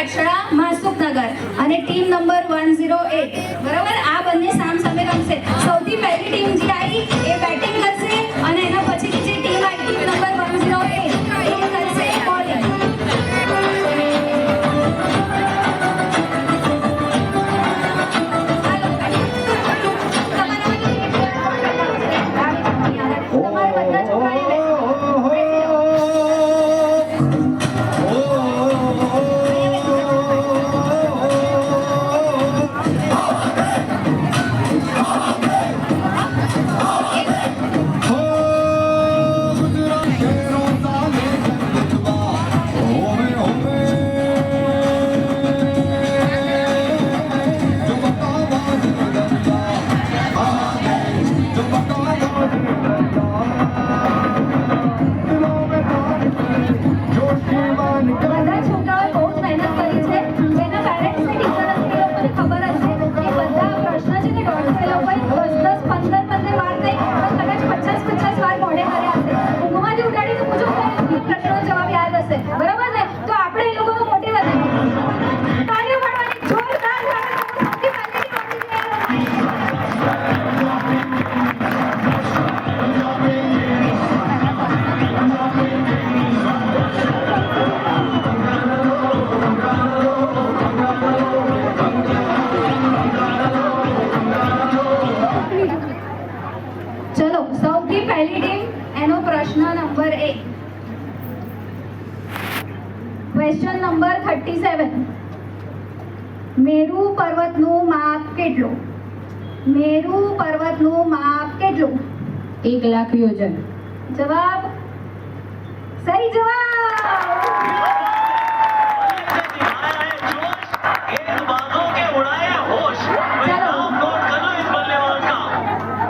પાછળા માસુકનગર અને team number 108 બરાબર આ બંને સામ સામે રમશે. સૌથી પહેલી ટીમ જે આવી એ બેટિંગ કરશે અને એના પછીની જે ટીમ આવી ટીમ નંબર 108 એ કરશે બોલિંગ. ક્વેશ્ચન નંબર 37 મેરુ પર્વતનું માપ કેટલું? મેરુ પર્વતનું માપ કેટલું? 1 લાખ યોજન. જવાબ સહી જવાબ.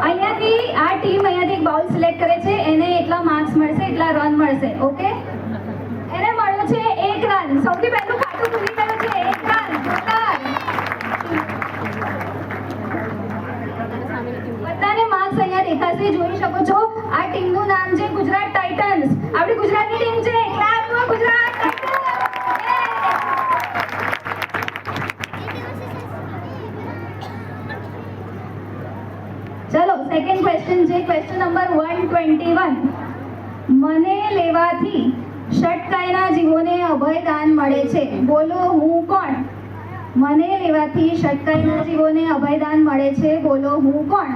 અહીંયાથી આ ટીમ અહીંયાથી એક બાઉલ સિલેક્ટ કરે છે એને એટલા માર્ક્સ મળશે એટલા રન મળશે. ઓકે એને મળ્યો છે 1 રન. સૌથી પહેલું ખાતું ખુલી ગયું છે 1 રન. બધાને માર્ક્સ અહીંયા દેખાશે જોઈ શકો છો. આ ટીમનું નામ છે ગુજરાત ટાઇટન્સ. આપણી ગુજરાતની ટીમ છે ક્લાસ ગુજરાત ચલો સેકન્ડ ક્વેશ્ચન છે ક્વેશ્ચન નંબર 121 મને લેવાથી ષટકાયના જીવોને અભયદાન મળે છે બોલો હું કોણ? મને લેવાથી ષટકાયના જીવોને અભયદાન મળે છે બોલો હું કોણ?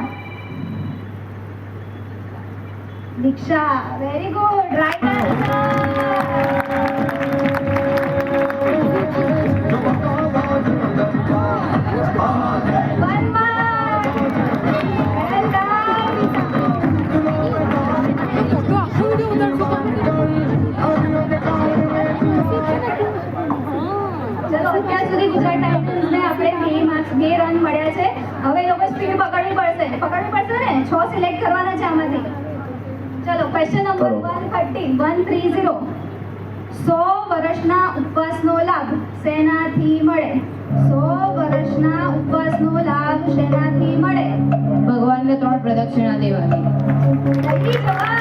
દીક્ષા વેરી ગુડ રાઈટ અત્યાર સુધી ગુજરાત ટાઇટન્સને આપણે 2 માર્ક્સ 2 રન મળ્યા છે. હવે એ લોકો સ્પીડ પકડવી પડશે ને 6 સિલેક્ટ કરવાના છે આમાંથી. ચલો ક્વેશ્ચન નંબર 130 100 વર્ષના ઉપવાસનો લાભ શેનાથી મળે? 100 વર્ષના ઉપવાસનો લાભ શેનાથી મળે? ભગવાનને 3 પ્રદક્ષિણા દેવાની. સહી જવાબ.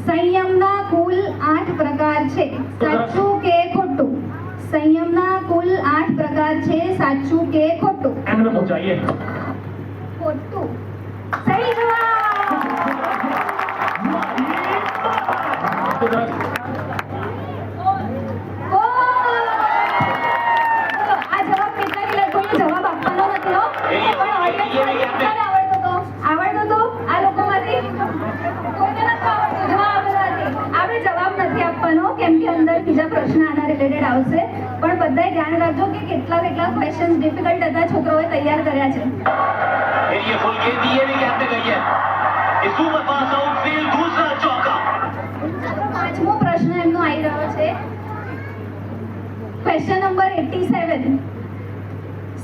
સંયમના કુલ 8 પ્રકાર છે સાચું કે ખોટું? સંયમના કુલ 8 પ્રકાર છે સાચું કે ખોટું? એમને પહોંચાઈએ ખોટું. સહી જવાબ. આ જવાબ કેટલા કોઈને જવાબ આપવાનો નથી હો પણ ઓડિયન્સને આવડતો તો આ લોકોમાંથી કોઈને નથી આવડતું જવાબ આપણે જવાબ નથી આપવાનો કેમ કે અંદર બીજા પ્રશ્ન આના રિલેટેડ આવશે. પણ બધાએ ધ્યાન રાખજો કે કેટલા ક્વેશ્ચન્સ ડિફિકલ્ટ હતા છોકરાઓએ તૈયાર કર્યા છે. ये फुल गेंद दिए भी कहते गई है इस सुपर पास आउटफील्ड दूसरा चौका. પાંચમો પ્રશ્ન એમનો આવી રહ્યો છે ક્વેશ્ચન નંબર 87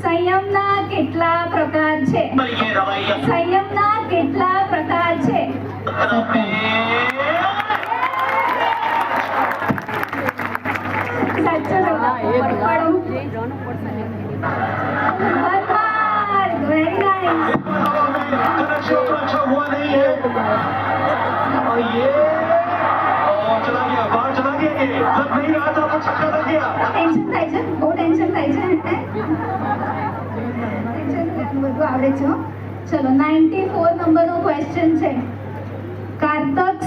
સંયમના કેટલા પ્રકાર છે? पर ये रवैया સંયમના કેટલા પ્રકાર છે? સાચો જવાબ પડો. Very nice. कनेक्शन तो अच्छा हुआ नहीं है और ये चला गया बाहर चला गया ये लग नहीं रहा था पर छक्का लग गया ટેન્શન થાય છે, બહુ ટેન્શન થાય છે. ટેન્શન બધું આવડે છે હો. ચલો 94 નંબરનો ક્વેશ્ચન છે. કારતક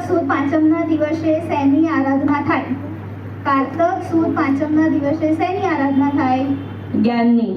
સુદ પાંચમના દિવસે શેની આરાધના થાય? કારતક સુદ પાંચમના દિવસે શેની આરાધના થાય? જ્ઞાનની.